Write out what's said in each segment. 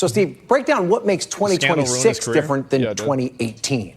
So, Steve, break down what makes 2026 different than 2018.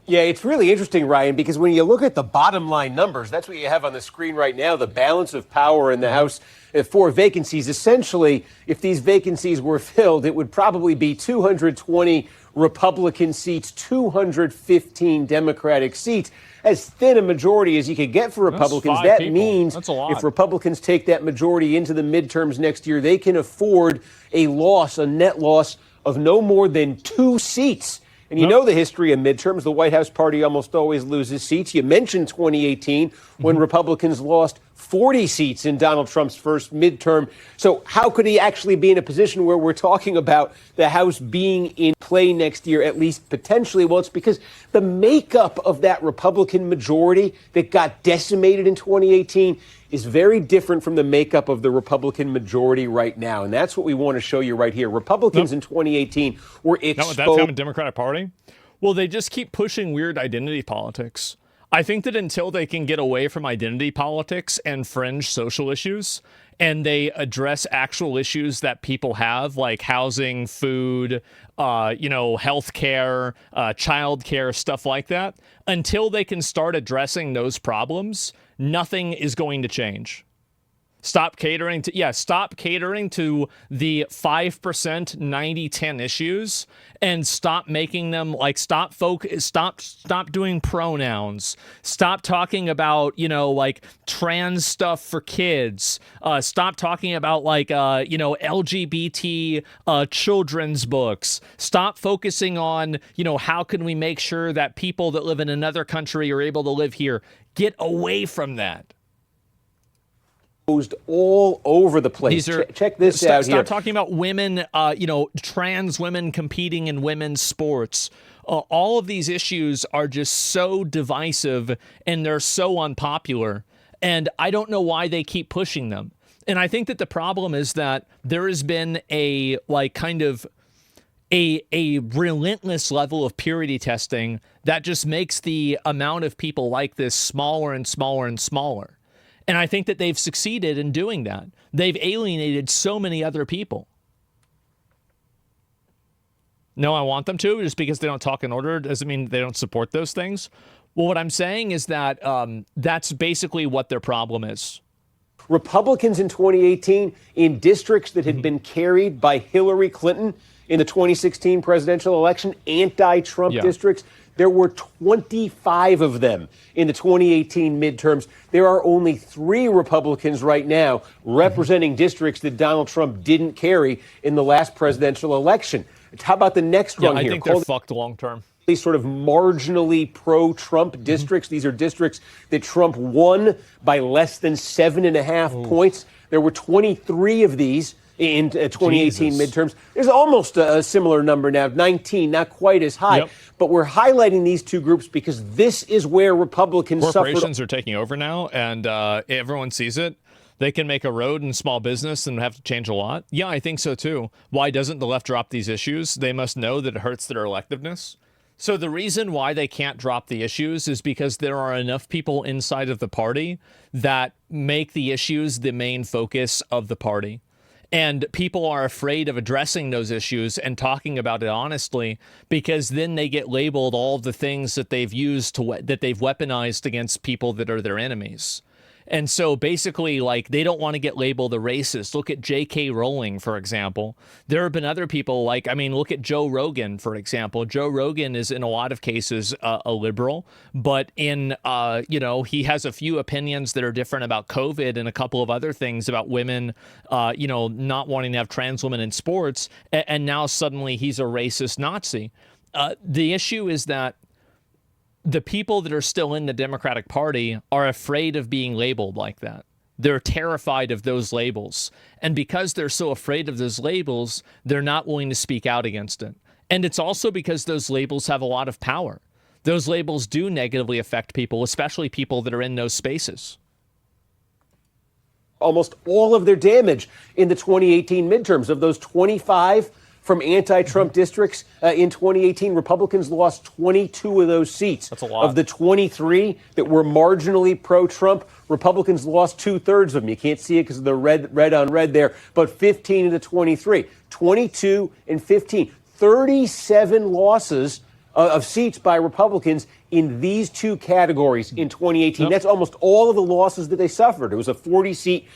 Yeah, it's really interesting, Ryan, because when you look at the bottom line numbers, that's what you have on the screen right now, the balance of power in the House for vacancies. Essentially, if these vacancies were filled, it would probably be 220 Republican seats, 215 Democratic seats. As thin a majority as you could get for Republicans. That means if Republicans take that majority into the midterms next year, they can afford a net loss of no more than 2 seats. And you know the history of midterms. The White House party almost always loses seats. You mentioned 2018 when Republicans lost 40 seats in Donald Trump's first midterm. So how could he actually be in a position where we're talking about the House being in play next year, at least potentially? Well, it's because the makeup of that Republican majority that got decimated in 2018 is very different from the makeup of the Republican majority right now. And that's what we want to show you right here. Republicans in 2018 were exposed. Not what that's happened, Democratic Party? Well, they just keep pushing weird identity politics. I think that until they can get away from identity politics and fringe social issues, and they address actual issues that people have, like housing, food, healthcare, childcare, stuff like that, until they can start addressing those problems, nothing is going to change. Stop catering to the 5% 90-10 issues and stop making them stop doing pronouns. Stop talking about, trans stuff for kids. Stop talking about LGBT children's books. Stop focusing on, how can we make sure that people that live in another country are able to live here. Get away from that. All over the place. Check this out here. Stop talking about women, trans women competing in women's sports. All of these issues are just so divisive and they're so unpopular. And I don't know why they keep pushing them. And I think that the problem is that there has been a relentless level of purity testing that just makes the amount of people like this smaller and smaller and smaller. And I think that they've succeeded in doing that. They've alienated so many other people. No, I want them to. Just because they don't talk in order doesn't mean they don't support those things. Well, what I'm saying is that that's basically what their problem is. Republicans in 2018 in districts that had been carried by Hillary Clinton in the 2016 presidential election, anti-Trump districts, there were 25 of them in the 2018 midterms. There are only 3 Republicans right now representing districts that Donald Trump didn't carry in the last presidential election. How about the next one here? I think they're fucked long term. These sort of marginally pro-Trump districts. These are districts that Trump won by less than 7.5 points. There were 23 of these in 2018 midterms. There's almost a similar number now, 19, not quite as high. But we're highlighting these two groups because this is where Republicans Corporations are taking over now, and everyone sees it. They can make a road in small business and have to change a lot. Yeah, I think so too. Why doesn't the left drop these issues? They must know that it hurts their electiveness. So the reason why they can't drop the issues is because there are enough people inside of the party that make the issues the main focus of the party. And people are afraid of addressing those issues and talking about it honestly, because then they get labeled all the things that they've used that they've weaponized against people that are their enemies. And so basically, they don't want to get labeled a racist. Look at J.K. Rowling, for example. There have been other people look at Joe Rogan, for example. Joe Rogan is in a lot of cases a liberal, but he has a few opinions that are different about COVID and a couple of other things about women, not wanting to have trans women in sports. And now suddenly he's a racist Nazi. The issue is that the people that are still in the Democratic Party are afraid of being labeled like that. They're terrified of those labels. And because they're so afraid of those labels, they're not willing to speak out against it. And it's also because those labels have a lot of power. Those labels do negatively affect people, especially people that are in those spaces. Almost all of their damage in the 2018 midterms. Of those 25 from anti-Trump districts in 2018. Republicans lost 22 of those seats. That's a lot. Of the 23 that were marginally pro-Trump, Republicans lost 2/3 of them. You can't see it because of the red on red there, but 15 of the 23. 22 and 15. 37 losses of seats by Republicans in these two categories in 2018. That's almost all of the losses that they suffered. It was a 40-seat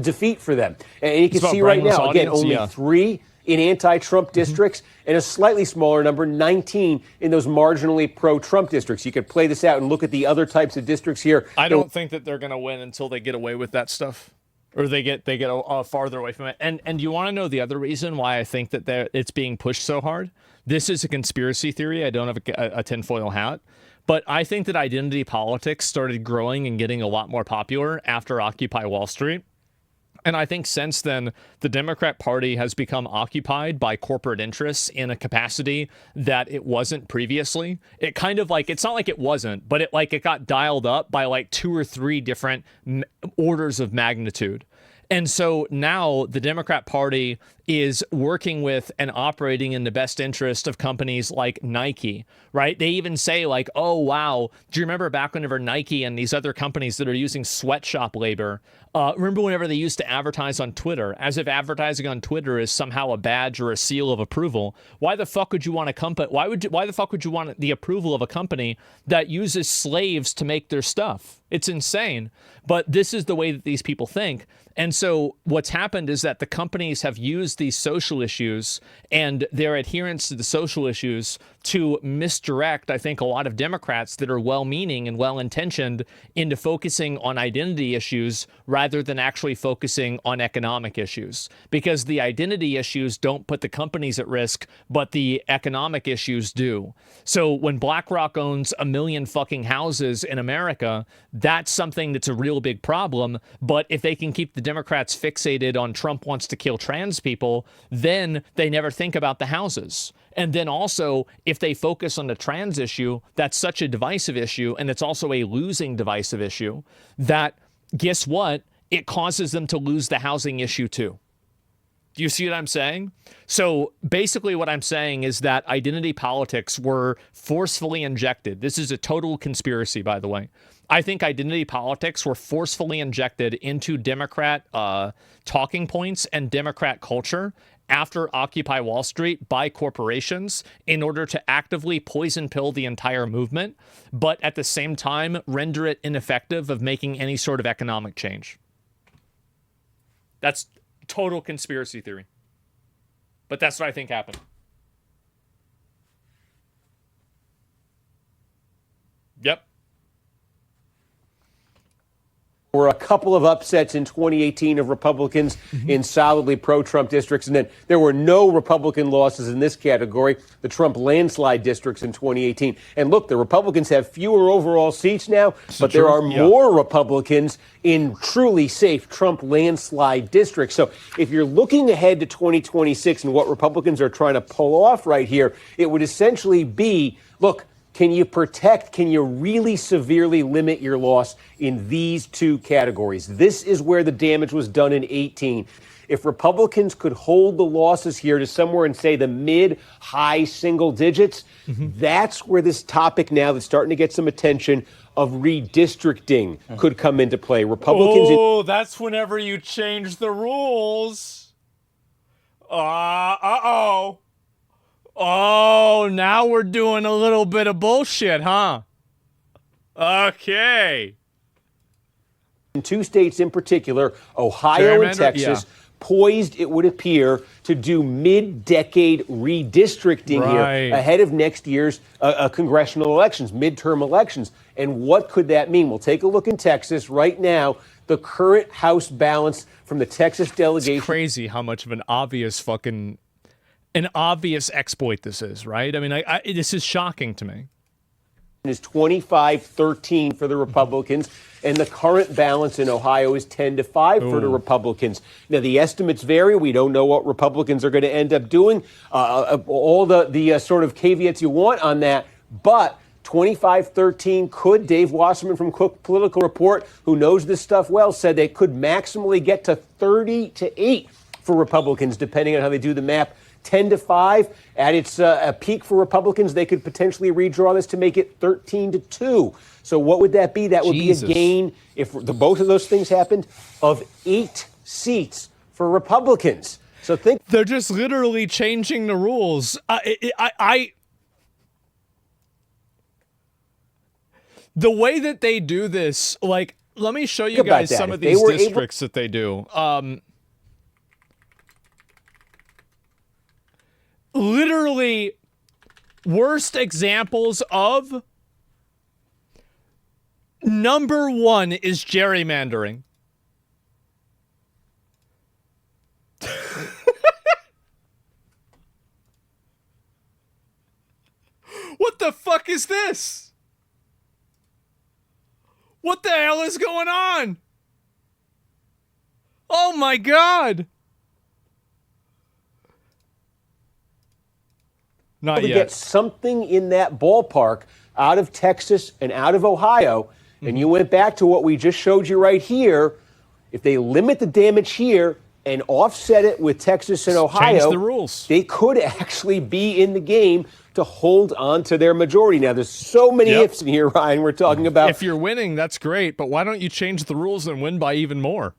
defeat for them. And you can see right now, again, only 3 in anti-Trump districts and a slightly smaller number, 19 in those marginally pro-Trump districts. You could play this out and look at the other types of districts here. I don't think that they're going to win until they get away with that stuff, or they get farther away from it. And you want to know the other reason why I think that it's being pushed so hard? This is a conspiracy theory. I don't have a tinfoil hat. But I think that identity politics started growing and getting a lot more popular after Occupy Wall Street. And I think since then, the Democrat Party has become occupied by corporate interests in a capacity that it wasn't previously. It kind of like, it's not like it wasn't, but it got dialed up by like 2 or 3 different orders of magnitude. And so now the Democrat Party is working with and operating in the best interest of companies like Nike, right? They even say like, oh, wow, do you remember back whenever Nike and these other companies that are using sweatshop labor, remember whenever they used to advertise on Twitter, as if advertising on Twitter is somehow a badge or a seal of approval? Why the fuck would you want a company? Why the fuck would you want the approval of a company that uses slaves to make their stuff? It's insane. But this is the way that these people think. And so what's happened is that the companies have used these social issues and their adherence to the social issues to misdirect, I think, a lot of Democrats that are well-meaning and well-intentioned into focusing on identity issues rather than actually focusing on economic issues. Because the identity issues don't put the companies at risk, but the economic issues do. So when BlackRock owns 1 million fucking houses in America, that's something that's a real big problem. But if they can keep the Democrats fixated on Trump wants to kill trans people, then they never think about the houses. And then also, if they focus on the trans issue, that's such a divisive issue, and it's also a losing divisive issue, that, guess what? It causes them to lose the housing issue too. Do you see what I'm saying? So basically what I'm saying is that identity politics were forcefully injected. This is a total conspiracy, by the way. I think identity politics were forcefully injected into Democrat talking points and Democrat culture after Occupy Wall Street by corporations in order to actively poison pill the entire movement, but at the same time render it ineffective of making any sort of economic change. That's total conspiracy theory. But that's what I think happened. Yep. Were a couple of upsets in 2018 of Republicans in solidly pro-Trump districts, and then there were no Republican losses in this category, the Trump landslide districts in 2018. And look, the Republicans have fewer overall seats now, but there are more Republicans in truly safe Trump landslide districts. So if you're looking ahead to 2026 and what Republicans are trying to pull off right here, it would essentially be, look, can you protect, can you really severely limit your loss in these two categories? This is where the damage was done in 18. If Republicans could hold the losses here to somewhere in, say, the mid-high single digits, that's where this topic now that's starting to get some attention of redistricting could come into play. Republicans... That's whenever you change the rules. Oh, now we're doing a little bit of bullshit, huh? Okay. In 2 states in particular, Ohio and Texas, poised, it would appear, to do mid-decade redistricting here ahead of next year's congressional elections, midterm elections. And what could that mean? We'll take a look in Texas right now. The current House balance from the Texas delegation. It's crazy how much of an obvious exploit this is, right? I mean, this is shocking to me. Is 25-13 for the Republicans, and the current balance in Ohio is 10-5 for the Republicans. Now, the estimates vary. We don't know what Republicans are going to end up doing, all the sort of caveats you want on that, but 25-13 could, Dave Wasserman from Cook Political Report, who knows this stuff well, said they could maximally get to 30-8 for Republicans, depending on how they do the math 10-5. At its a peak for Republicans, they could potentially redraw this to make it 13-2. So what would that be? That would be a gain, if both of those things happened, of 8 seats for Republicans. So they're just literally changing the rules. The way that they do this, like, let me show you guys some of these districts that they do. Literally worst examples of number one is gerrymandering. What the fuck is this? What the hell is going on? Oh my God. Not yet. Get something in that ballpark out of Texas and out of Ohio, and you went back to what we just showed you right here. If they limit the damage here and offset it with Texas and Ohio, change the rules. They could actually be in the game to hold on to their majority. Now, there's so many ifs in here, Ryan, we're talking about. If you're winning, that's great, but why don't you change the rules and win by even more?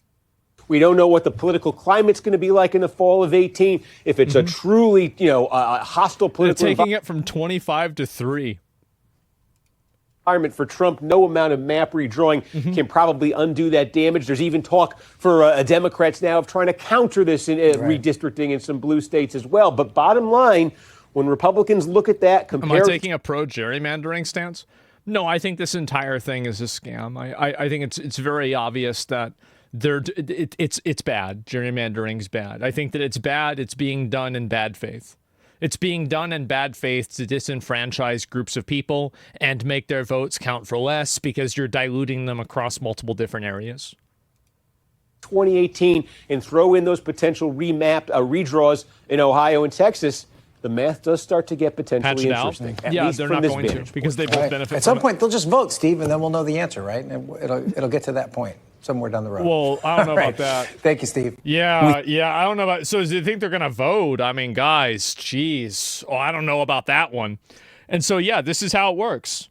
We don't know what the political climate's going to be like in the fall of 18. If it's a truly, a hostile political They're taking it from 25 to 3. Environment for Trump, no amount of map redrawing can probably undo that damage. There's even talk for Democrats now of trying to counter this in redistricting in some blue states as well. But bottom line, when Republicans look at that, am I taking a pro-gerrymandering stance? No, I think this entire thing is a scam. I think it's very obvious that it's bad. Gerrymandering's bad. I think that it's bad. It's being done in bad faith. It's being done in bad faith to disenfranchise groups of people and make their votes count for less because you're diluting them across multiple different areas. 2018 and throw in those potential redraws in Ohio and Texas, the math does start to get potentially interesting. Yeah, they're not going to because they both benefit. At some point, they'll just vote, Steve, and then we'll know the answer, right? And it'll get to that point somewhere down the road. Well, I don't know about that. Thank you, Steve. Yeah, I don't know about. So, do you think they're going to vote? I mean, guys, geez. Oh, I don't know about that one. And so, yeah, this is how it works.